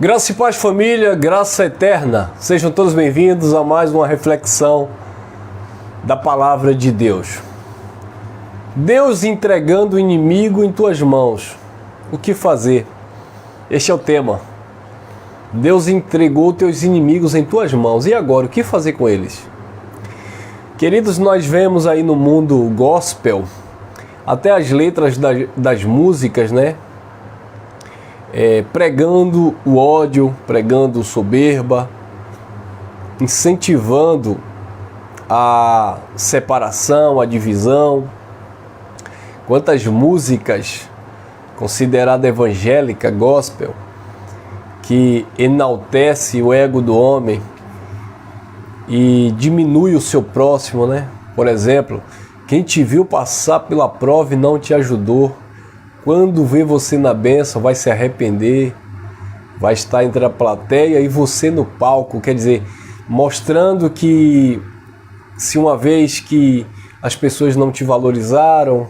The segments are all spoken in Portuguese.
Graça e paz, família, graça eterna. Sejam todos bem-vindos a mais uma reflexão da palavra de Deus. Deus entregando o inimigo em tuas mãos. O que fazer? Este é o tema. Deus entregou teus inimigos em tuas mãos. E agora, o que fazer com eles? Queridos, nós vemos aí no mundo gospel, até as letras das músicas, né? Pregando o ódio, pregando soberba, incentivando a separação, a divisão. Quantas músicas consideradas evangélica, gospel, que enaltece o ego do homem e diminui o seu próximo, né? Por exemplo, quem te viu passar pela prova e não te ajudou, quando vê você na bênção, vai se arrepender, vai estar entre a plateia e você no palco. Quer dizer, mostrando que se uma vez que as pessoas não te valorizaram,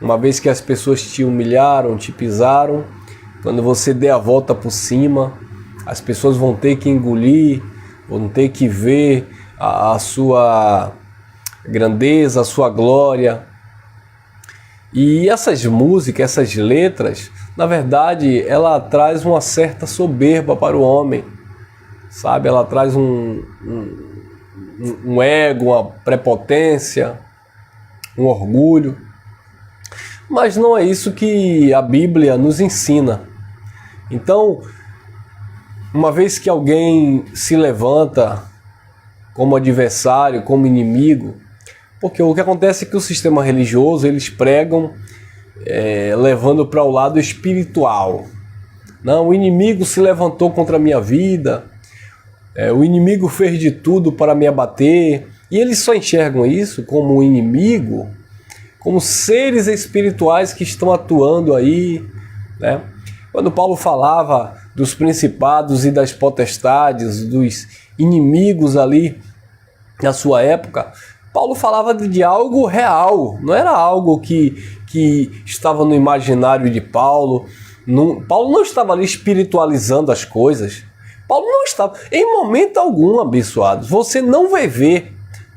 uma vez que as pessoas te humilharam, te pisaram, quando você der a volta por cima, as pessoas vão ter que engolir, vão ter que ver a sua grandeza, a sua glória. E essas músicas, essas letras, na verdade, ela traz uma certa soberba para o homem, sabe? Ela traz um ego, uma prepotência, um orgulho. Mas não é isso que a Bíblia nos ensina. Então, uma vez que alguém se levanta como adversário, como inimigo, porque o que acontece é que o sistema religioso, eles pregam levando para o lado espiritual. Não, o inimigo se levantou contra a minha vida, o inimigo fez de tudo para me abater, e eles só enxergam isso como um inimigo, como seres espirituais que estão atuando aí, né? Quando Paulo falava dos principados e das potestades, dos inimigos ali na sua época, Paulo falava de algo real, não era algo que estava no imaginário de Paulo. Paulo não estava ali espiritualizando as coisas. Paulo não estava, em momento algum, abençoados. Você não vai ver,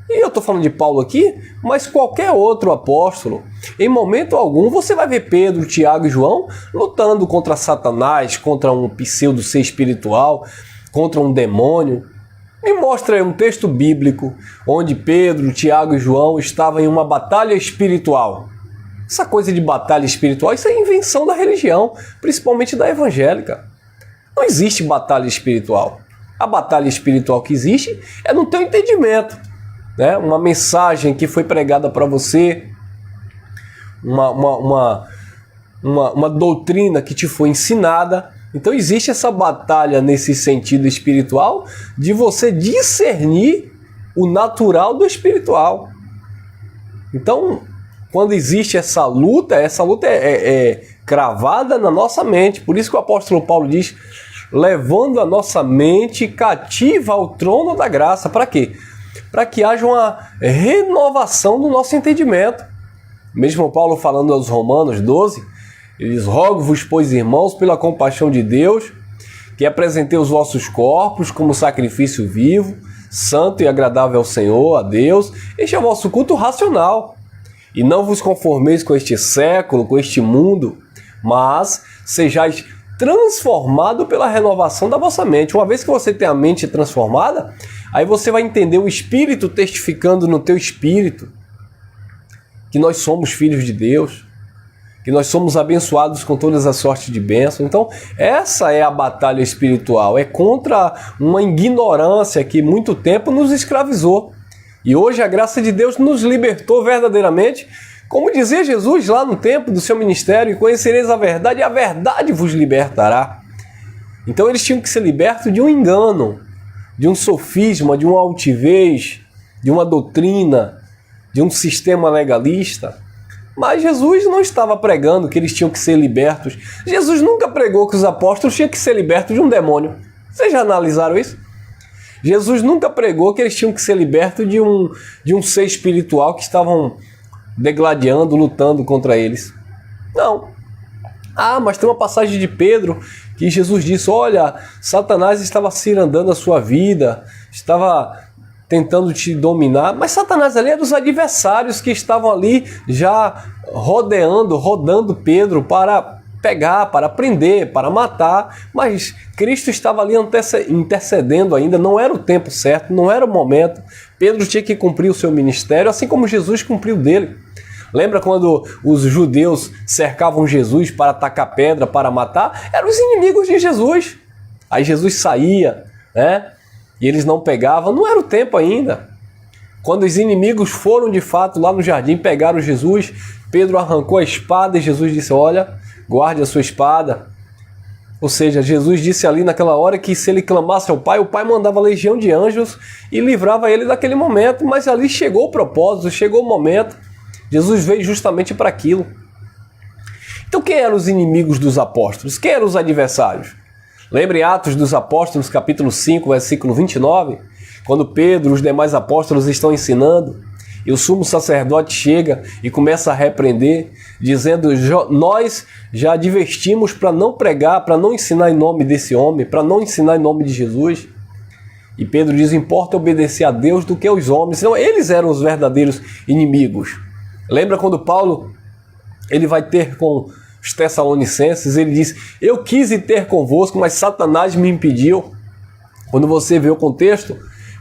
e eu estou falando de Paulo aqui, mas qualquer outro apóstolo, em momento algum você vai ver Pedro, Tiago e João lutando contra Satanás, contra um pseudo ser espiritual, contra um demônio. Me mostra aí um texto bíblico onde Pedro, Tiago e João estavam em uma batalha espiritual. Essa coisa de batalha espiritual, isso é invenção da religião, principalmente da evangélica. Não existe batalha espiritual. A batalha espiritual que existe é no teu entendimento, né? Uma mensagem que foi pregada para você, uma doutrina que te foi ensinada. Então existe essa batalha nesse sentido espiritual de você discernir o natural do espiritual. Então, quando existe essa luta é cravada na nossa mente. Por isso que o apóstolo Paulo diz, levando a nossa mente cativa ao trono da graça. Para quê? Para que haja uma renovação do nosso entendimento. Mesmo Paulo falando aos Romanos 12, ele diz, rogo-vos, pois, irmãos, pela compaixão de Deus, que apresentei os vossos corpos como sacrifício vivo, santo e agradável ao Senhor, a Deus. Este é o vosso culto racional. E não vos conformeis com este século, com este mundo, mas sejais transformado pela renovação da vossa mente. Uma vez que você tem a mente transformada, aí você vai entender o Espírito testificando no teu espírito que nós somos filhos de Deus, que nós somos abençoados com todas as sortes de bênçãos. Então, essa é a batalha espiritual, é contra uma ignorância que muito tempo nos escravizou. E hoje a graça de Deus nos libertou verdadeiramente, como dizia Jesus lá no tempo do seu ministério, e conhecereis a verdade, e a verdade vos libertará. Então eles tinham que ser libertos de um engano, de um sofisma, de uma altivez, de uma doutrina, de um sistema legalista. Mas Jesus não estava pregando que eles tinham que ser libertos. Jesus nunca pregou que os apóstolos tinham que ser libertos de um demônio. Vocês já analisaram isso? Jesus nunca pregou que eles tinham que ser libertos de um ser espiritual que estavam degladiando, lutando contra eles. Não. Ah, mas tem uma passagem de Pedro que Jesus disse: olha, Satanás estava cirandando a sua vida, estava tentando te dominar, mas Satanás ali era os adversários que estavam ali já rodando Pedro para pegar, para prender, para matar, mas Cristo estava ali intercedendo ainda, não era o tempo certo, não era o momento. Pedro tinha que cumprir o seu ministério, assim como Jesus cumpriu dele. Lembra quando os judeus cercavam Jesus para atacar pedra, para matar? Eram os inimigos de Jesus. Aí Jesus saía, né? E eles não pegavam, não era o tempo ainda. Quando os inimigos foram de fato lá no jardim, pegaram Jesus, Pedro arrancou a espada e Jesus disse: olha, guarde a sua espada. Ou seja, Jesus disse ali naquela hora que se ele clamasse ao Pai, o Pai mandava legião de anjos e livrava ele daquele momento. Mas ali chegou o propósito, chegou o momento. Jesus veio justamente para aquilo. Então quem eram os inimigos dos apóstolos? Quem eram os adversários? Lembre Atos dos Apóstolos, capítulo 5, versículo 29, quando Pedro e os demais apóstolos estão ensinando, e o sumo sacerdote chega e começa a repreender, dizendo: nós já advertimos para não pregar, para não ensinar em nome desse homem, para não ensinar em nome de Jesus. E Pedro diz: importa obedecer a Deus do que aos homens. Então eles eram os verdadeiros inimigos. Lembra quando Paulo ele vai ter com os Tessalonicenses, ele diz: eu quis ir ter convosco, mas Satanás me impediu. Quando você vê o contexto,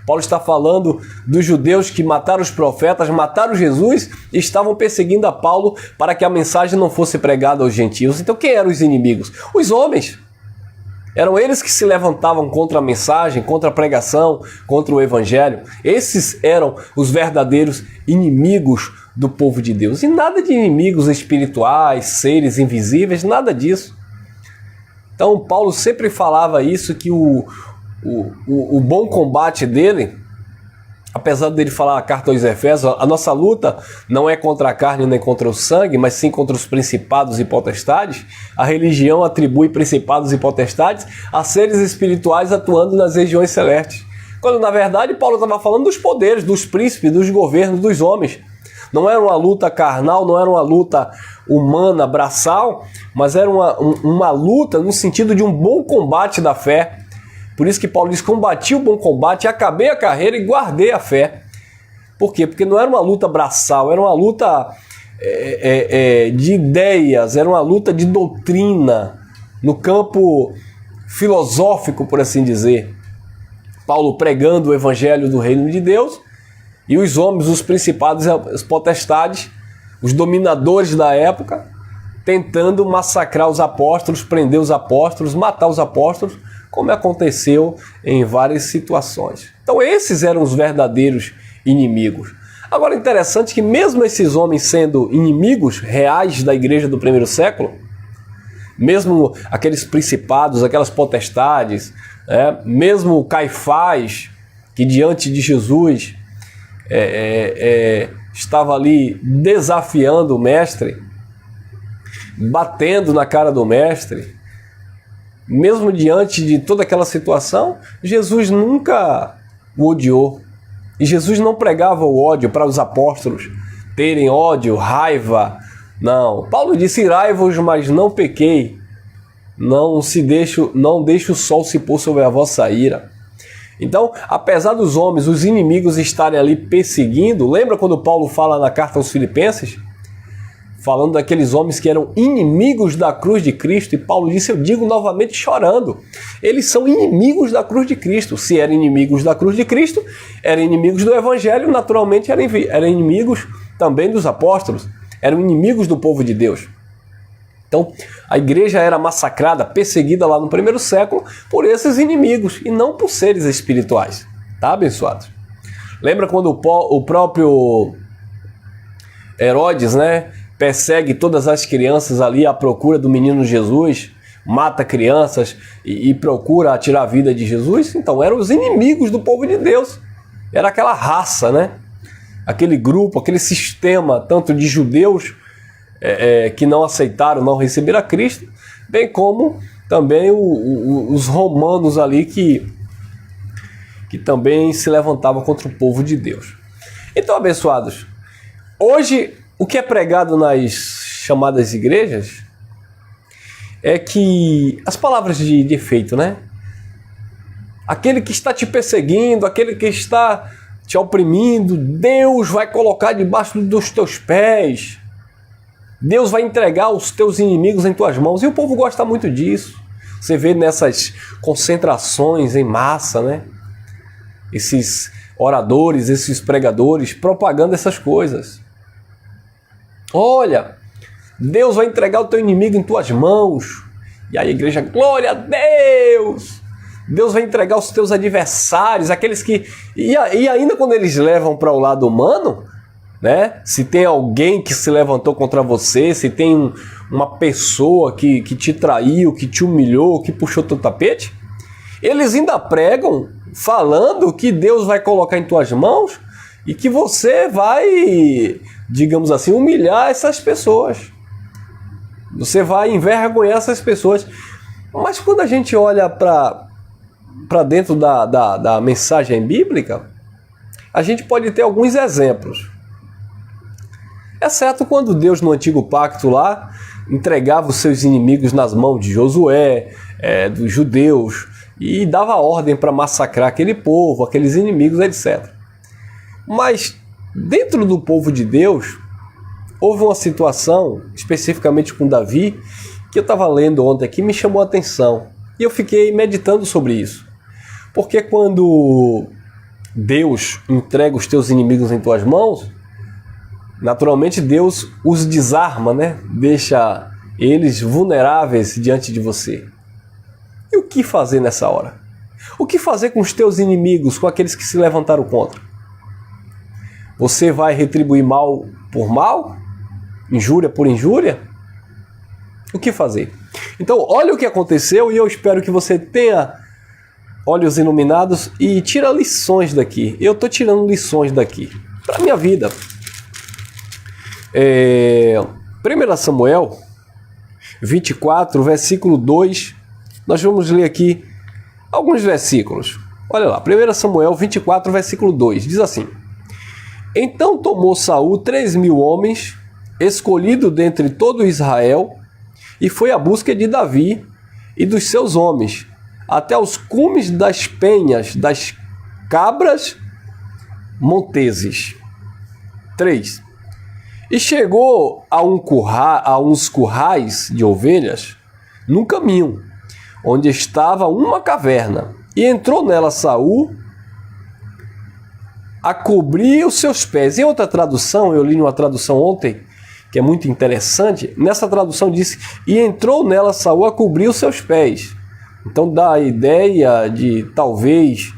Paulo está falando dos judeus que mataram os profetas, mataram Jesus e estavam perseguindo a Paulo para que a mensagem não fosse pregada aos gentios. Então quem eram os inimigos? Os homens. Eram eles que se levantavam contra a mensagem, contra a pregação, contra o evangelho. Esses eram os verdadeiros inimigos do povo de Deus. E nada de inimigos espirituais, seres invisíveis, nada disso. Então Paulo sempre falava isso, que o bom combate dele, apesar dele falar a carta aos Efésios, a nossa luta não é contra a carne nem contra o sangue, mas sim contra os principados e potestades. A religião atribui principados e potestades a seres espirituais atuando nas regiões celestes. Quando na verdade Paulo estava falando dos poderes, dos príncipes, dos governos, dos homens. Não era uma luta carnal, não era uma luta humana, braçal, mas era uma luta no sentido de um bom combate da fé. Por isso que Paulo diz: combati o bom combate, acabei a carreira e guardei a fé. Por quê? Porque não era uma luta braçal, era uma luta de ideias, era uma luta de doutrina, no campo filosófico, por assim dizer. Paulo pregando o evangelho do reino de Deus, e os homens, os principados e as potestades, os dominadores da época, tentando massacrar os apóstolos, prender os apóstolos, matar os apóstolos, como aconteceu em várias situações. Então esses eram os verdadeiros inimigos. Agora, interessante que mesmo esses homens sendo inimigos reais da igreja do primeiro século, mesmo aqueles principados, aquelas potestades, mesmo Caifás, que diante de Jesus estava ali desafiando o mestre, batendo na cara do mestre, mesmo diante de toda aquela situação, Jesus nunca o odiou. E Jesus não pregava o ódio para os apóstolos terem ódio, raiva. Não. Paulo disse: irai-vos, mas não pequei. Não deixe o sol se pôr sobre a vossa ira. Então, apesar dos homens, os inimigos estarem ali perseguindo, lembra quando Paulo fala na carta aos Filipenses? Falando daqueles homens que eram inimigos da cruz de Cristo, e Paulo disse, eu digo novamente chorando, eles são inimigos da cruz de Cristo. Se eram inimigos da cruz de Cristo, eram inimigos do Evangelho, naturalmente eram inimigos também dos apóstolos, eram inimigos do povo de Deus. Então, a igreja era massacrada, perseguida lá no primeiro século por esses inimigos, e não por seres espirituais. Tá, abençoados? Lembra quando o próprio Herodes, persegue todas as crianças ali à procura do menino Jesus, mata crianças e procura tirar a vida de Jesus? Então eram os inimigos do povo de Deus. Era aquela raça, aquele grupo, aquele sistema, tanto de judeus que não aceitaram, não receberam a Cristo, bem como também os romanos ali que também se levantavam contra o povo de Deus. Então, abençoados, hoje o que é pregado nas chamadas igrejas é que as palavras de efeito, né? Aquele que está te perseguindo, aquele que está te oprimindo, Deus vai colocar debaixo dos teus pés. Deus vai entregar os teus inimigos em tuas mãos. E o povo gosta muito disso. Você vê nessas concentrações em massa, né? Esses oradores, esses pregadores propagando essas coisas. Olha, Deus vai entregar o teu inimigo em tuas mãos. E aí a igreja, glória a Deus! Deus vai entregar os teus adversários, aqueles que... E ainda quando eles levam para o lado humano, né? Se tem alguém que se levantou contra você, se tem uma pessoa que te traiu, que te humilhou, que puxou teu tapete, eles ainda pregam falando que Deus vai colocar em tuas mãos e que você vai, digamos assim, humilhar essas pessoas. Você vai envergonhar essas pessoas. Mas quando a gente olha para dentro da mensagem bíblica, a gente pode ter alguns exemplos. Exceto quando Deus no Antigo Pacto lá entregava os seus inimigos nas mãos de Josué, dos judeus, e dava ordem para massacrar aquele povo, aqueles inimigos, etc. Mas dentro do povo de Deus, houve uma situação, especificamente com Davi, que eu estava lendo ontem aqui, me chamou a atenção. E eu fiquei meditando sobre isso. Porque quando Deus entrega os teus inimigos em tuas mãos, naturalmente Deus os desarma, né? Deixa eles vulneráveis diante de você. E o que fazer nessa hora? O que fazer com os teus inimigos, com aqueles que se levantaram contra? Você vai retribuir mal por mal? Injúria por injúria? O que fazer? Então, olha o que aconteceu e eu espero que você tenha olhos iluminados e tira lições daqui. Eu estou tirando lições daqui para a minha vida. 1 Samuel 24, versículo 2, nós vamos ler aqui alguns versículos. Olha lá, 1 Samuel 24, versículo 2, diz assim: Então tomou Saul 3.000 homens, escolhido dentre todo Israel, e foi à busca de Davi e dos seus homens, até os cumes das penhas das cabras monteses. 3. E chegou a uns currais de ovelhas num caminho, onde estava uma caverna, e entrou nela Saul a cobrir os seus pés. Em outra tradução, eu li numa tradução ontem, que é muito interessante, nessa tradução diz, e entrou nela Saul a cobrir os seus pés. Então dá a ideia de, talvez,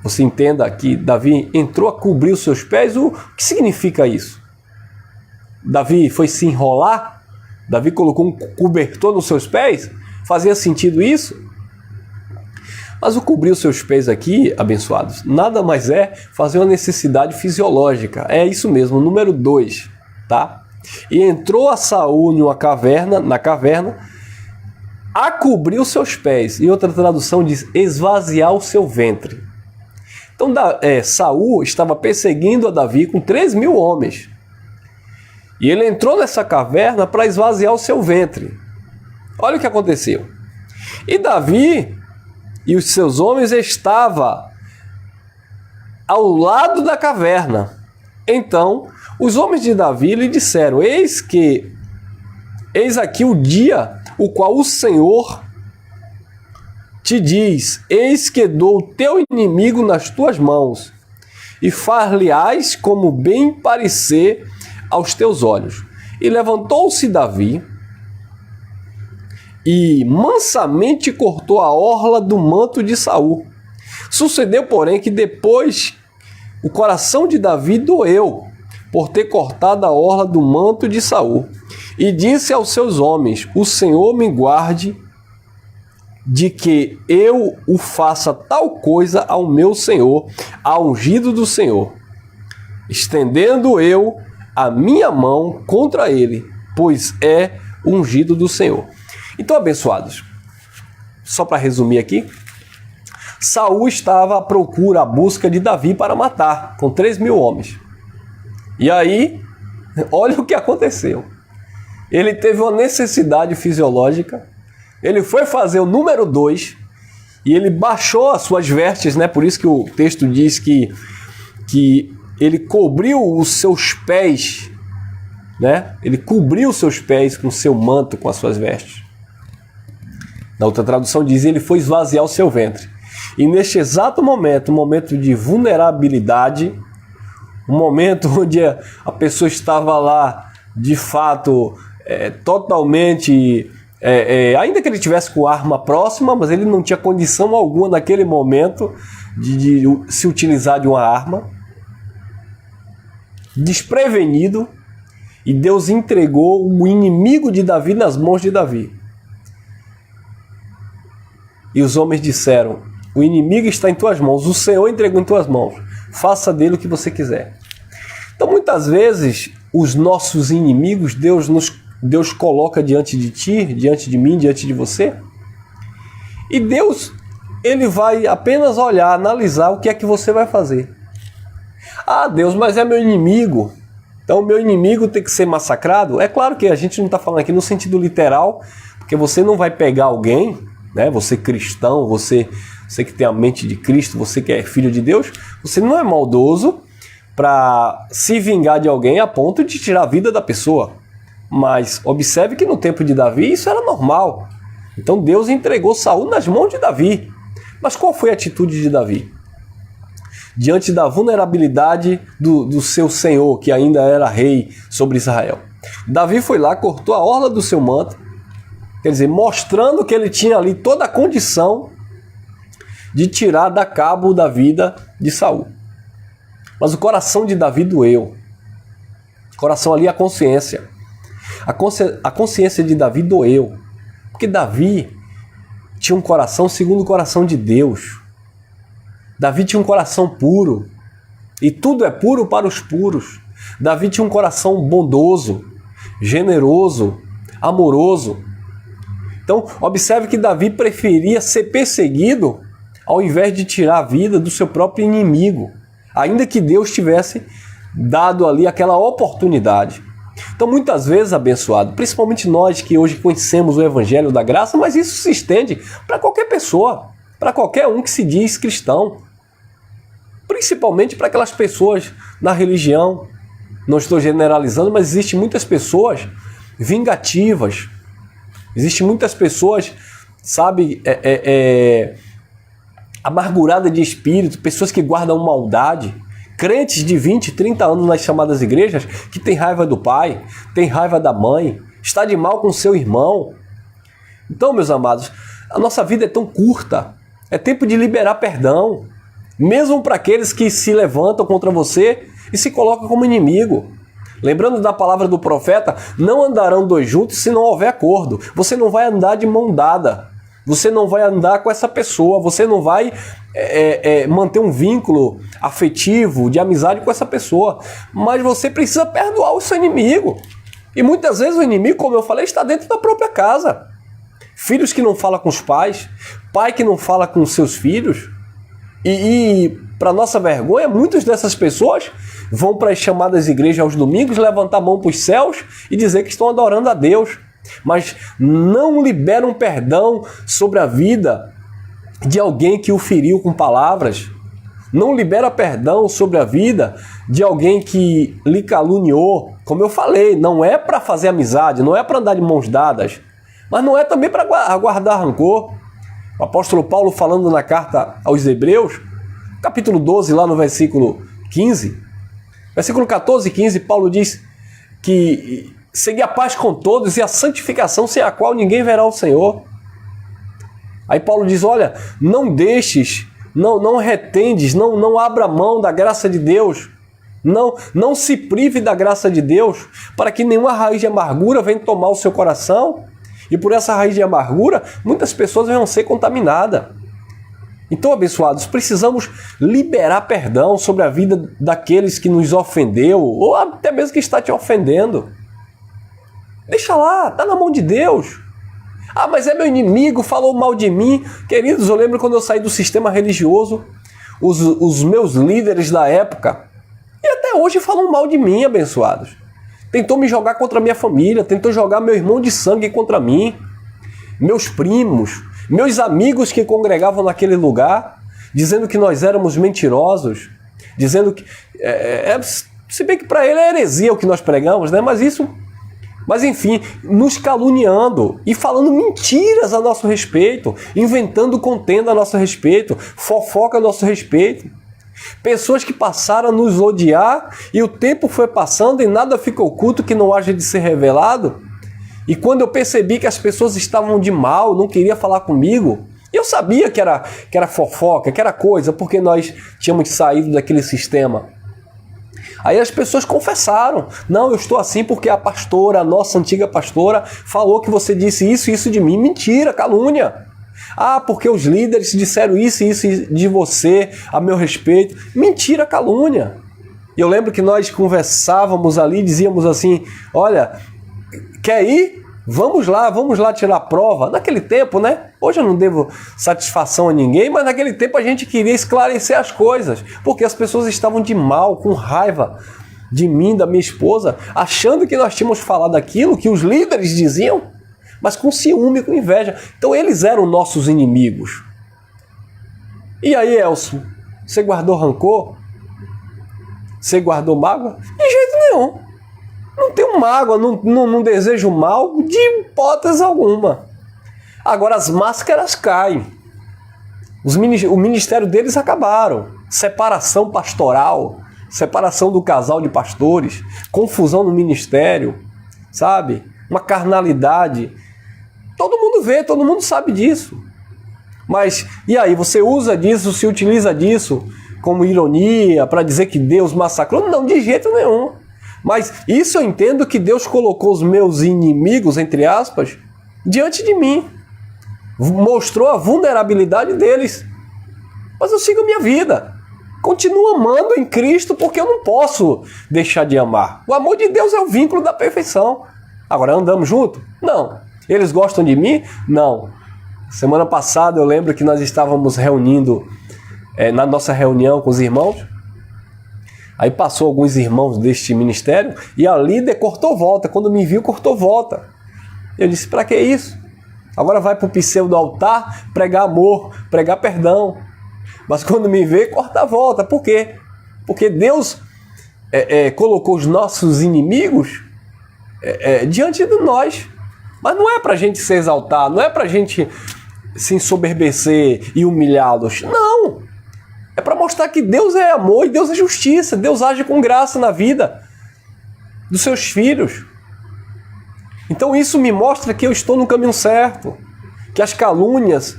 você entenda que Davi entrou a cobrir os seus pés. O que significa isso? Davi foi se enrolar? Davi colocou um cobertor nos seus pés? Fazia sentido isso? Mas o cobrir os seus pés aqui, abençoados, nada mais é fazer uma necessidade fisiológica. É isso mesmo, número 2, tá? E entrou a Saul na caverna, a cobrir os seus pés. E outra tradução diz esvaziar o seu ventre. Então Saul estava perseguindo a Davi com 3.000 homens. E ele entrou nessa caverna para esvaziar o seu ventre. Olha o que aconteceu. E Davi e os seus homens estavam ao lado da caverna. Então os homens de Davi lhe disseram: Eis aqui o dia o qual o Senhor te diz: Eis que dou o teu inimigo nas tuas mãos, e far-lhe-ás como bem parecer aos teus olhos. E levantou-se Davi e mansamente cortou a orla do manto de Saul. Sucedeu, porém, que depois o coração de Davi doeu por ter cortado a orla do manto de Saul. E disse aos seus homens: O Senhor me guarde de que eu o faça tal coisa ao meu senhor, ao ungido do Senhor, estendendo eu a minha mão contra ele, pois é ungido do Senhor. Então, abençoados, só para resumir aqui, Saul estava à busca de Davi para matar, com 3.000 homens. E aí, olha o que aconteceu. ele teve uma necessidade fisiológica, ele foi fazer o número 2 e ele baixou as suas vestes, né? Por isso que o texto diz que ele cobriu os seus pés, né? Ele cobriu os seus pés com o seu manto, com as suas vestes. Na outra tradução diz, ele foi esvaziar o seu ventre. E neste exato momento, um momento de vulnerabilidade, um momento onde a pessoa estava lá, de fato, totalmente... ainda que ele tivesse com arma próxima, mas ele não tinha condição alguma naquele momento de se utilizar de uma arma. Desprevenido, e Deus entregou o inimigo de Davi nas mãos de Davi. E os homens disseram, o inimigo está em tuas mãos, o Senhor entregou em tuas mãos, faça dele o que você quiser. Então muitas vezes os nossos inimigos, Deus coloca diante de ti, diante de mim, diante de você, e Deus, ele vai apenas olhar, analisar o que é que você vai fazer. Ah, Deus, mas é meu inimigo, então meu inimigo tem que ser massacrado? É claro que a gente não está falando aqui no sentido literal, porque você não vai pegar alguém, né? Você cristão, você que tem a mente de Cristo, você que é filho de Deus, você não é maldoso para se vingar de alguém a ponto de tirar a vida da pessoa. Mas observe que no tempo de Davi isso era normal. Então Deus entregou Saul nas mãos de Davi. Mas qual foi a atitude de Davi? Diante da vulnerabilidade do seu senhor, que ainda era rei sobre Israel. Davi foi lá, cortou a orla do seu manto, quer dizer, mostrando que ele tinha ali toda a condição de tirar da cabo da vida de Saul. Mas o coração de Davi doeu. O coração ali, a consciência. A consciência de Davi doeu. Porque Davi tinha um coração segundo o coração de Deus. Davi tinha um coração puro. E tudo é puro para os puros. Davi tinha um coração bondoso, generoso, amoroso. Então, observe que Davi preferia ser perseguido ao invés de tirar a vida do seu próprio inimigo, ainda que Deus tivesse dado ali aquela oportunidade. Então, muitas vezes, abençoado, principalmente nós que hoje conhecemos o Evangelho da Graça, mas isso se estende para qualquer pessoa, para qualquer um que se diz cristão, principalmente para aquelas pessoas na religião. Não estou generalizando, mas existem muitas pessoas vingativas, existem muitas pessoas, sabe, amarguradas de espírito, pessoas que guardam maldade, crentes de 20, 30 anos nas chamadas igrejas, que tem raiva do pai, tem raiva da mãe, está de mal com seu irmão. Então, meus amados, a nossa vida é tão curta, é tempo de liberar perdão, mesmo para aqueles que se levantam contra você e se colocam como inimigo. Lembrando da palavra do profeta, não andarão dois juntos se não houver acordo. Você não vai andar de mão dada. Você não vai andar com essa pessoa. Você não vai manter um vínculo afetivo, de amizade com essa pessoa. Mas você precisa perdoar o seu inimigo. E muitas vezes o inimigo, como eu falei, está dentro da própria casa. Filhos que não falam com os pais, pai que não fala com os seus filhos. E para nossa vergonha, muitas dessas pessoas vão para as chamadas igrejas aos domingos, levantar a mão para os céus e dizer que estão adorando a Deus, mas não liberam perdão sobre a vida de alguém que o feriu com palavras, não libera perdão sobre a vida de alguém que lhe caluniou. Como eu falei, não é para fazer amizade, não é para andar de mãos dadas, mas não é também para guardar rancor. O apóstolo Paulo, falando na carta aos Hebreus, capítulo 12, lá no versículo 15, versículo 14 e 15, Paulo diz que segui a paz com todos e a santificação, sem a qual ninguém verá o Senhor. Aí Paulo diz, olha, não deixes, não retendes, não abra mão da graça de Deus, não se prive da graça de Deus, para que nenhuma raiz de amargura venha tomar o seu coração, e por essa raiz de amargura, muitas pessoas vão ser contaminadas. Então, abençoados, precisamos liberar perdão sobre a vida daqueles que nos ofendeu, ou até mesmo que está te ofendendo. Deixa lá, está na mão de Deus. Ah, mas é meu inimigo, falou mal de mim. Queridos, eu lembro quando eu saí do sistema religioso, os meus líderes da época, e até hoje falam mal de mim, abençoados. tentou me jogar contra a minha família, tentou jogar meu irmão de sangue contra mim, meus primos, meus amigos que congregavam naquele lugar, dizendo que nós éramos mentirosos, dizendo que... se bem que para ele é heresia o que nós pregamos, né? Mas enfim, nos caluniando e falando mentiras a nosso respeito, inventando contenda a nosso respeito, fofoca a nosso respeito. Pessoas que passaram a nos odiar e o tempo foi passando e nada fica oculto que não haja de ser revelado. E quando eu percebi que as pessoas estavam de mal, não queriam falar comigo, eu sabia que era fofoca, que era coisa, porque nós tínhamos saído daquele sistema. Aí as pessoas confessaram, não, eu estou assim porque a pastora, a nossa antiga pastora, falou que você disse isso e isso de mim. Mentira, calúnia. Ah, porque os líderes disseram isso e isso de você a meu respeito. Mentira, calúnia. E eu lembro que nós conversávamos ali, dizíamos assim, olha, quer ir? Vamos lá tirar a prova. Naquele tempo, né? Hoje eu não devo satisfação a ninguém, mas naquele tempo a gente queria esclarecer as coisas, porque as pessoas estavam de mal, com raiva de mim, da minha esposa, achando que nós tínhamos falado aquilo que os líderes diziam, mas com ciúme, com inveja. Então eles eram nossos inimigos. E aí, Elcio, você guardou rancor? Você guardou mágoa? De jeito nenhum. Não tenho mágoa, não desejo mal de hipótese alguma. Agora as máscaras caem. O ministério deles acabaram. Separação pastoral, separação do casal de pastores, confusão no ministério, sabe? Uma carnalidade. Todo mundo vê, todo mundo sabe disso. Mas, e aí, você usa disso, se utiliza disso como ironia para dizer que Deus massacrou? Não, de jeito nenhum. Mas isso eu entendo que Deus colocou os meus inimigos, entre aspas, diante de mim. Mostrou a vulnerabilidade deles. Mas eu sigo a minha vida. Continuo amando em Cristo porque eu não posso deixar de amar. O amor de Deus é o vínculo da perfeição. Agora, andamos juntos? Não. Eles gostam de mim? Não. Semana passada eu lembro que nós estávamos reunindo, na nossa reunião com os irmãos. Aí passou alguns irmãos deste ministério e a líder cortou volta. Quando me viu, cortou volta. Eu disse, para que isso? Agora vai para o pseudo altar pregar amor, pregar perdão. Mas quando me vê, corta a volta. Por quê? Porque Deus colocou os nossos inimigos diante de nós. Mas não é para a gente se exaltar, não é para a gente se ensoberbecer e humilhá-los. Não! É para mostrar que Deus é amor e Deus é justiça. Deus age com graça na vida dos seus filhos. Então isso me mostra que eu estou no caminho certo. Que as calúnias,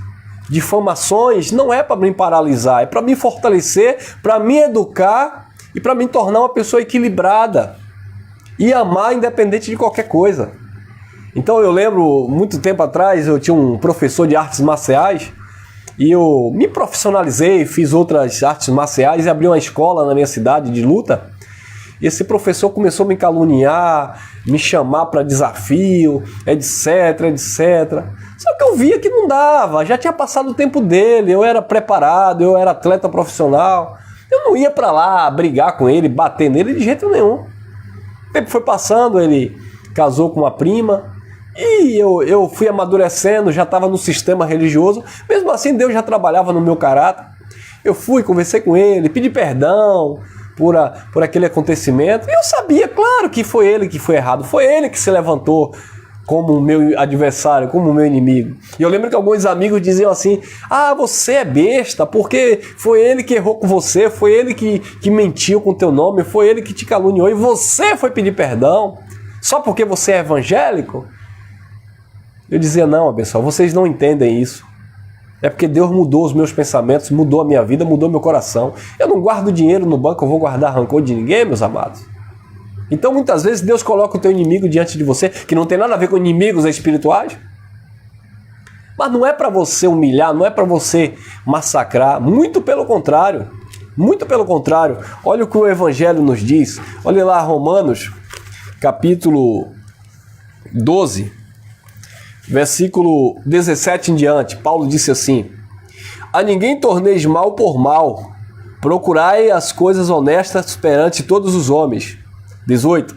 difamações, não é para me paralisar. É para me fortalecer, para me educar e para me tornar uma pessoa equilibrada. E amar independente de qualquer coisa. Então eu lembro, muito tempo atrás, eu tinha um professor de artes marciais. E eu me profissionalizei, fiz outras artes marciais e abri uma escola na minha cidade de luta. E esse professor começou a me caluniar, me chamar para desafio, etc, etc. Só que eu via que não dava, já tinha passado o tempo dele, eu era preparado, eu era atleta profissional. Eu não ia para lá brigar com ele, bater nele de jeito nenhum. O tempo foi passando, ele casou com uma prima. E eu fui amadurecendo, já estava no sistema religioso. Mesmo assim, Deus já trabalhava no meu caráter. Eu fui, conversei com ele, pedi perdão por aquele acontecimento. E eu sabia, claro, que foi ele que foi errado. Foi ele que se levantou como o meu adversário, como o meu inimigo. E eu lembro que alguns amigos diziam assim, ah, você é besta, porque foi ele que errou com você, foi ele que mentiu com o teu nome, foi ele que te caluniou e você foi pedir perdão. Só porque você é evangélico? Eu dizia, não, abençoado, vocês não entendem isso. É porque Deus mudou os meus pensamentos, mudou a minha vida, mudou meu coração. Eu não guardo dinheiro no banco, eu vou guardar rancor de ninguém, meus amados. Então, muitas vezes, Deus coloca o teu inimigo diante de você, que não tem nada a ver com inimigos espirituais. Mas não é para você humilhar, não é para você massacrar. Muito pelo contrário. Muito pelo contrário. Olha o que o Evangelho nos diz. Olha lá, Romanos, capítulo 12. Versículo 17 em diante, Paulo disse assim, a ninguém torneis mal por mal, procurai as coisas honestas perante todos os homens. 18.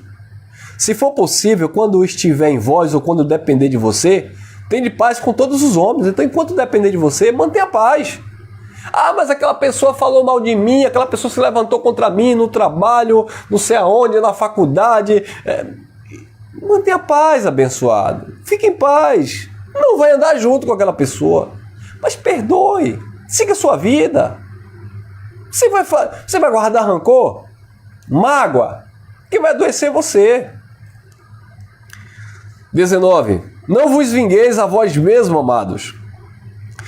Se for possível, quando estiver em vós ou quando depender de você, tende paz com todos os homens. Então, enquanto depender de você, mantenha paz. Ah, mas aquela pessoa falou mal de mim, aquela pessoa se levantou contra mim no trabalho, não sei aonde, na faculdade. Mantenha paz, abençoado. Fique em paz. Não vai andar junto com aquela pessoa. Mas perdoe. Siga a sua vida. Você vai guardar rancor? Mágoa? Que vai adoecer você. 19. Não vos vingueis a vós mesmos, amados,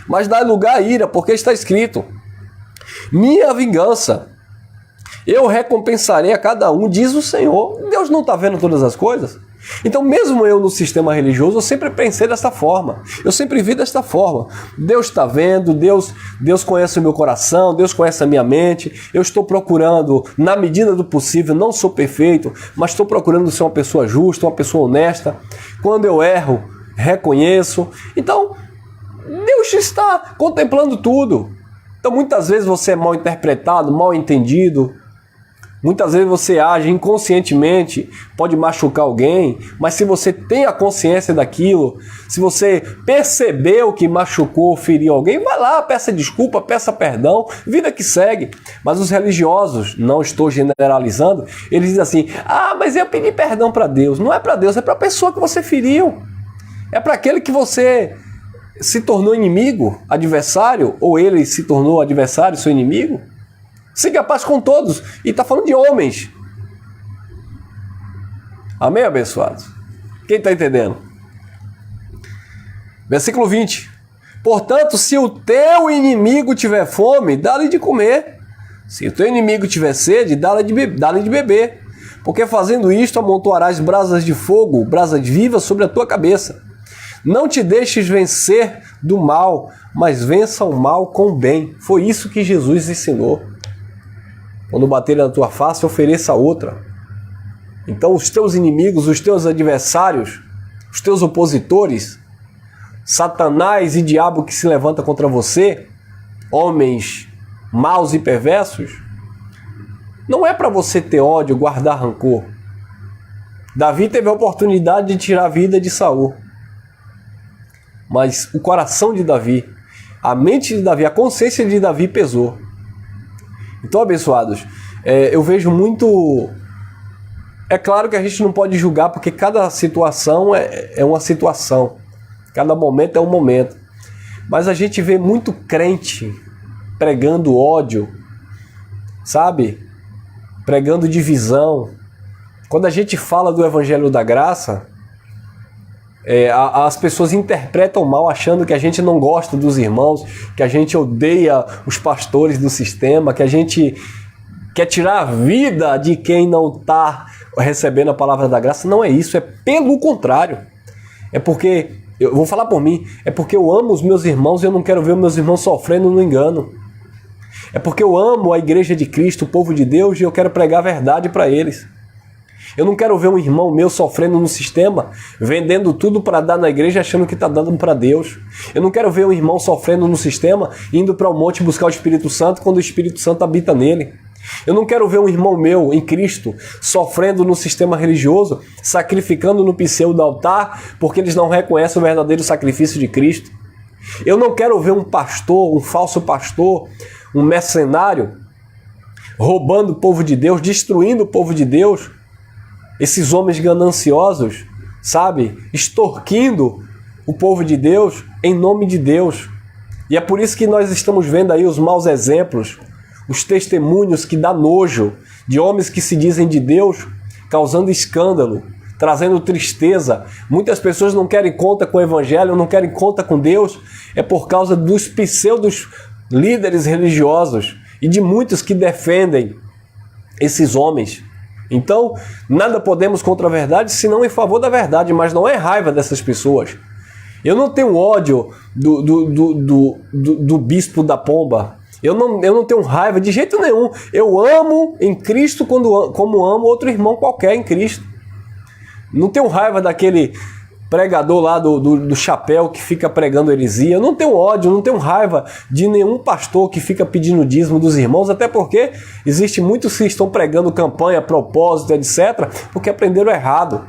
mas dai lugar à ira, porque está escrito: minha vingança, eu recompensarei a cada um, diz o Senhor. Deus não está vendo todas as coisas? Então, mesmo eu no sistema religioso, eu sempre pensei desta forma. Eu sempre vi desta forma. Deus está vendo, Deus conhece o meu coração, Deus conhece a minha mente. Eu estou procurando, na medida do possível, não sou perfeito, mas estou procurando ser uma pessoa justa, uma pessoa honesta. Quando eu erro, reconheço. Então, Deus está contemplando tudo. Então, muitas vezes você é mal interpretado, mal entendido. Muitas vezes você age inconscientemente, pode machucar alguém, mas se você tem a consciência daquilo, se você percebeu que machucou, feriu alguém, vai lá, peça desculpa, peça perdão, vida que segue. Mas os religiosos, não estou generalizando, eles dizem assim: ah, mas eu pedi perdão para Deus. Não é para Deus, é para a pessoa que você feriu. É para aquele que você se tornou inimigo, adversário, ou ele se tornou adversário, seu inimigo. Siga a paz com todos. E está falando de homens. Amém, abençoados? Quem está entendendo? Versículo 20. Portanto, se o teu inimigo tiver fome, dá-lhe de comer. Se o teu inimigo tiver sede, dá-lhe de beber. Porque fazendo isto, amontoarás brasas de fogo, brasas vivas sobre a tua cabeça. Não te deixes vencer do mal, mas vença o mal com o bem. Foi isso que Jesus ensinou. Quando baterem na tua face, ofereça outra. Então os teus inimigos, os teus adversários, os teus opositores, Satanás e diabo que se levanta contra você, homens maus e perversos, não é para você ter ódio, guardar rancor. Davi teve a oportunidade de tirar a vida de Saul. Mas o coração de Davi, a mente de Davi, a consciência de Davi pesou. Então, abençoados, eu vejo muito... É claro que a gente não pode julgar, porque cada situação é uma situação. Cada momento é um momento. Mas a gente vê muito crente pregando ódio, sabe? Pregando divisão. Quando a gente fala do Evangelho da Graça, as pessoas interpretam mal, achando que a gente não gosta dos irmãos, que a gente odeia os pastores do sistema, que a gente quer tirar a vida de quem não está recebendo a palavra da graça. Não é isso, é pelo contrário. É porque, eu vou falar por mim, é porque eu amo os meus irmãos e eu não quero ver os meus irmãos sofrendo no engano. É porque eu amo a igreja de Cristo, o povo de Deus, e eu quero pregar a verdade para eles. Eu não quero ver um irmão meu sofrendo no sistema, vendendo tudo para dar na igreja, achando que está dando para Deus. Eu não quero ver um irmão sofrendo no sistema, indo para o monte buscar o Espírito Santo, quando o Espírito Santo habita nele. Eu não quero ver um irmão meu em Cristo sofrendo no sistema religioso, sacrificando no pseudo altar, porque eles não reconhecem o verdadeiro sacrifício de Cristo. Eu não quero ver um pastor, um falso pastor, um mercenário, roubando o povo de Deus, destruindo o povo de Deus. Esses homens gananciosos, sabe, extorquindo o povo de Deus em nome de Deus. E é por isso que nós estamos vendo aí os maus exemplos, os testemunhos que dá nojo de homens que se dizem de Deus, causando escândalo, trazendo tristeza. Muitas pessoas não querem conta com o Evangelho, não querem conta com Deus, é por causa dos pseudos líderes religiosos e de muitos que defendem esses homens. Então, nada podemos contra a verdade, senão em favor da verdade, mas não é raiva dessas pessoas. Eu não tenho ódio do bispo da pomba. Eu não tenho raiva de jeito nenhum. Eu amo em Cristo como amo outro irmão qualquer em Cristo. Não tenho raiva daquele pregador lá do chapéu que fica pregando heresia. Eu não tenho ódio, não tenho raiva de nenhum pastor que fica pedindo dízimo dos irmãos, até porque existe muitos que estão pregando campanha, propósito, etc., porque aprenderam errado.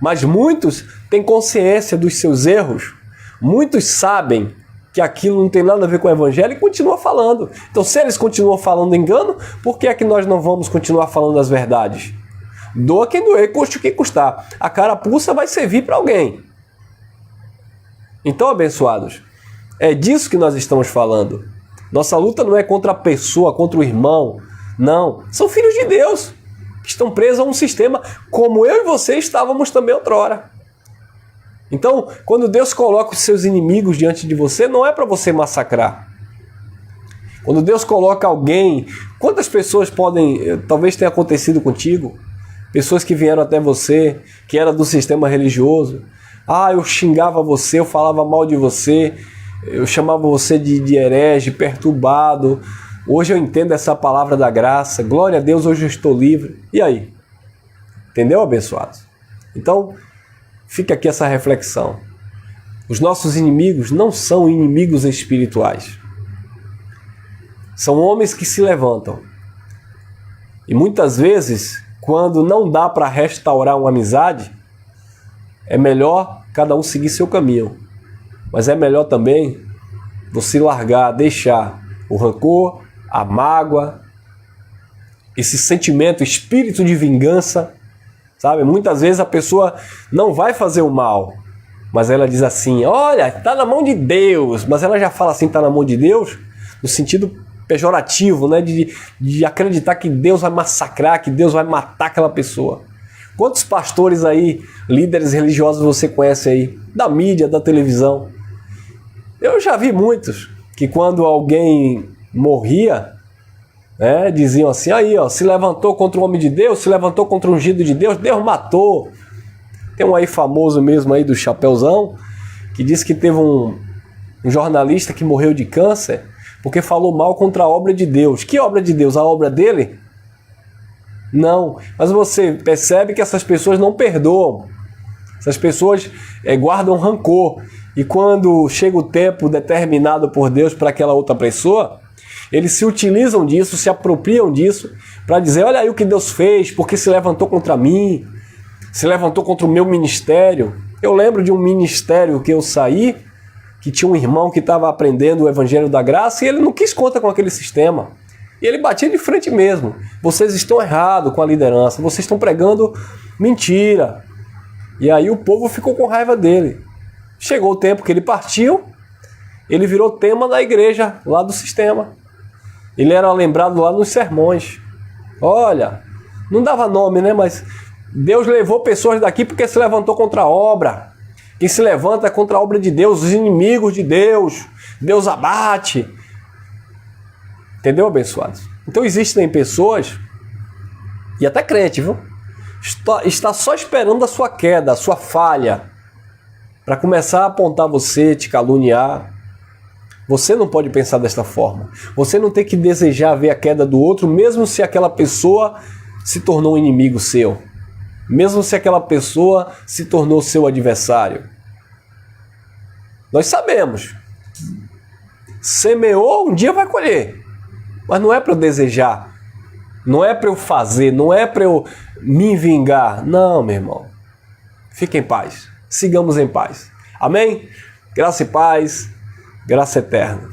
Mas muitos têm consciência dos seus erros, muitos sabem que aquilo não tem nada a ver com o evangelho e continuam falando. Então, se eles continuam falando engano, por que é que nós não vamos continuar falando as verdades? Doa quem doer, custe o que custar. A carapuça vai servir para alguém. Então, abençoados, é disso que nós estamos falando. Nossa luta não é contra a pessoa, contra o irmão. Não, são filhos de Deus que estão presos a um sistema como eu e você estávamos também outrora. Então, quando Deus coloca os seus inimigos diante de você, não é para você massacrar. Quando Deus coloca alguém, quantas pessoas podem, talvez tenha acontecido contigo, pessoas que vieram até você, que era do sistema religioso, eu xingava você, eu falava mal de você, eu chamava você de herege, perturbado, hoje eu entendo essa palavra da graça, glória a Deus, hoje eu estou livre. E aí? Entendeu, abençoados? Então, fica aqui essa reflexão. Os nossos inimigos não são inimigos espirituais. São homens que se levantam. E muitas vezes, quando não dá para restaurar uma amizade, é melhor cada um seguir seu caminho. Mas é melhor também você largar, deixar o rancor, a mágoa, esse sentimento, espírito de vingança, sabe? Muitas vezes a pessoa não vai fazer o mal, mas ela diz assim, olha, está na mão de Deus, mas ela já fala assim, está na mão de Deus, no sentido pejorativo, né? De acreditar que Deus vai massacrar, que Deus vai matar aquela pessoa. Quantos pastores aí, líderes religiosos você conhece aí, da mídia, da televisão? Eu já vi muitos que quando alguém morria, diziam assim, aí ó, se levantou contra o homem de Deus, se levantou contra o ungido de Deus, Deus matou. Tem um aí famoso mesmo aí do Chapeuzão, que disse que teve um jornalista que morreu de câncer, porque falou mal contra a obra de Deus. Que obra de Deus? A obra dele? Não, mas você percebe que essas pessoas não perdoam. Essas pessoas guardam rancor. E quando chega o tempo determinado por Deus para aquela outra pessoa, eles se utilizam disso, se apropriam disso, para dizer, olha aí o que Deus fez, porque se levantou contra mim, se levantou contra o meu ministério. Eu lembro de um ministério que eu saí, que tinha um irmão que estava aprendendo o Evangelho da Graça, e ele não quis conta com aquele sistema. E ele batia de frente mesmo. Vocês estão errados com a liderança, vocês estão pregando mentira. E aí o povo ficou com raiva dele. Chegou o tempo que ele partiu, ele virou tema da igreja, lá do sistema. Ele era lembrado lá nos sermões. Olha, não dava nome, né? Mas Deus levou pessoas daqui porque se levantou contra a obra. Quem se levanta contra a obra de Deus, os inimigos de Deus, Deus abate. Entendeu, abençoados? Então existem pessoas, e até crente, viu? Está só esperando a sua queda, a sua falha, para começar a apontar você, te caluniar. Você não pode pensar desta forma. Você não tem que desejar ver a queda do outro, mesmo se aquela pessoa se tornou um inimigo seu. Mesmo se aquela pessoa se tornou seu adversário. Nós sabemos. Semeou, um dia vai colher. Mas não é para eu desejar. Não é para eu fazer. Não é para eu me vingar. Não, meu irmão. Fique em paz. Sigamos em paz. Amém? Graça e paz. Graça eterna.